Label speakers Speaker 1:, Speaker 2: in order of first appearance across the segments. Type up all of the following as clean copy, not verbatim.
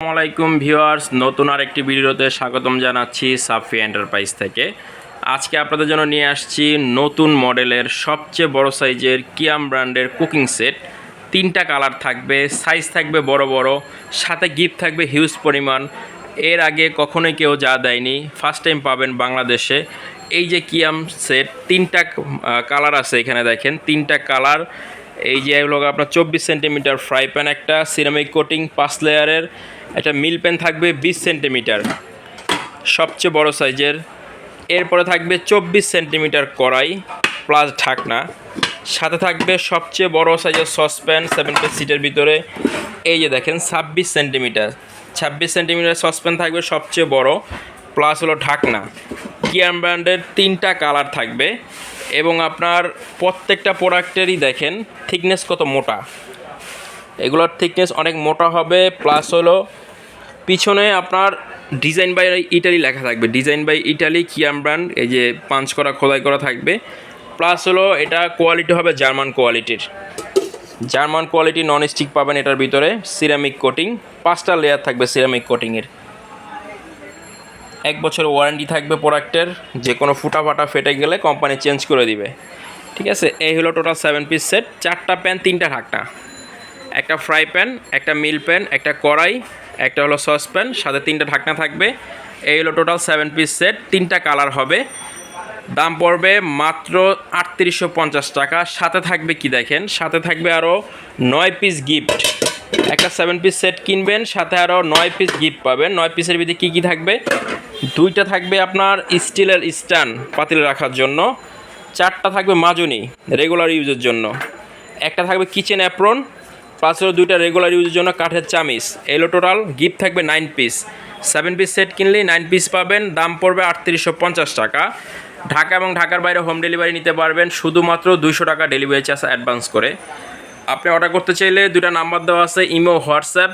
Speaker 1: আসসালামু আলাইকুম ভিউয়ার্স, নতুন আরেকটি ভিডিওতে স্বাগতম জানাচ্ছি সাফি এন্টারপ্রাইজ থেকে। আজকে আপনাদের জন্য নিয়ে আসছি নতুন মডেলের সবচেয়ে বড় সাইজের কিয়াম ব্র্যান্ডের কুকিং সেট। 3টা কালার থাকবে, সাইজ থাকবে বড় বড়, সাথে গিফট থাকবে হিউজ পরিমাণ। এর আগে কখনোই কেউ যা দেয়নি, ফার্স্ট টাইম পাবেন বাংলাদেশে। এই যে কিয়াম সেট, 3টা কালার আছে এখানে দেখেন, 3টা কালার। এই যে হলো আপনার 24 সেন্টিমিটার ফ্রাই প্যান, একটা সিরামিক কোটিং 5 লেয়ারের, একটা মিল প্যান থাকবে 20 সেন্টিমিটার সবচেয়ে বড় সাইজের। এরপরে থাকবে 24 সেন্টিমিটার কড়াই প্লাস ঢাকনা, সাথে থাকবে সবচেয়ে বড় সাইজের সসপ্যান 7 পিস সিটের ভিতরে। এই যে দেখেন 26 সেন্টিমিটার সসপ্যান থাকবে সবচেয়ে বড়, প্লাস হলো ঢাকনা। কিয়াম ব্র্যান্ডের 3টা কালার থাকবে এবং আপনার প্রত্যেকটা প্রোডাক্টেরই দেখেন থিকনেস কত মোটা, এগুলোর থিকনেস অনেক মোটা হবে। প্লাস হলো পিছনে আপনার ডিজাইন বাই ইটালি লেখা থাকবে, design by Italy Kiyam brand, এই যে পাঞ্চ করা খোদাই করা থাকবে। প্লাস হলো এটা কোয়ালিটি হবে জার্মান কোয়ালিটি, নন স্টিক পাবেন এটার ভিতরে। সিরামিক কোটিং 5টা লেয়ার থাকবে সিরামিক কোটিংয়ের। 1 বছর ওয়ারেন্টি থাকবে প্রোডাক্টের, যে কোনো ফুটা ফেটে গেলে কোম্পানি চেঞ্জ করে দিবে। ঠিক আছে, এই হলো টোটাল 7 পিস সেট। 4টা প্যান, 3টা ঢাকনা, একটা ফ্রাই প্যান, একটা মিল প্যান, একটা কড়াই, একটা হলো সসপ্যান, সাথে 3টা ঢাকনা থাকবে। এই হলো টোটাল 7 পিস সেট। 3টা কালার হবে, দাম পড়বে মাত্র 3850 টাকা। সাথে থাকবে কি দেখেন, সাথে থাকবে আরও 9 পিস গিফট। একটা 7 পিস সেট কিনবেন, সাথে আরও 9 পিস গিফট পাবেন। 9 পিসের ভিতরে কী থাকবে, 2টা থাকবে আপনার স্টিলের স্ট্যান্ড পাতিলে রাখার জন্য, 4টা থাকবে মাজনি রেগুলার ইউজের জন্য, একটা থাকবে কিচেন অ্যাপ্রন, প্লাস হলো 2টা রেগুলার ইউজের জন্য কাঠের চামিচ। এলো টোটাল গিফট থাকবে 9 পিস। 7 পিস সেট কিনলেই 9 পিস পাবেন, দাম পড়বে 3850 টাকা। ঢাকা এবং ঢাকার বাইরে হোম ডেলিভারি নিতে পারবেন শুধুমাত্র 200 টাকা ডেলিভারি চার্জ অ্যাডভান্স করে। আপনি অর্ডার করতে চাইলে 2টা নাম্বার দেওয়া আছে, ইমো, হোয়াটসঅ্যাপ,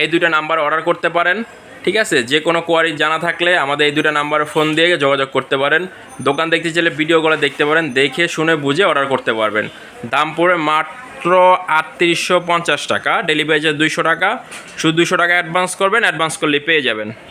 Speaker 1: এই 2টা নাম্বার অর্ডার করতে পারেন। ঠিক আছে, যে কোনো কোয়ারি জানা থাকলে আমাদের এই 2টা নাম্বারে ফোন দিয়ে যোগাযোগ করতে পারেন। দোকান দেখতে চাইলে ভিডিওগুলো দেখতে পারেন, দেখে শুনে বুঝে অর্ডার করতে পারবেন। দাম পড়বে মাত্র 3850 টাকা, ডেলিভারি চার্জ 200 টাকা। শুধু 200 টাকা অ্যাডভান্স করবেন, অ্যাডভান্স করলে পেয়ে যাবেন।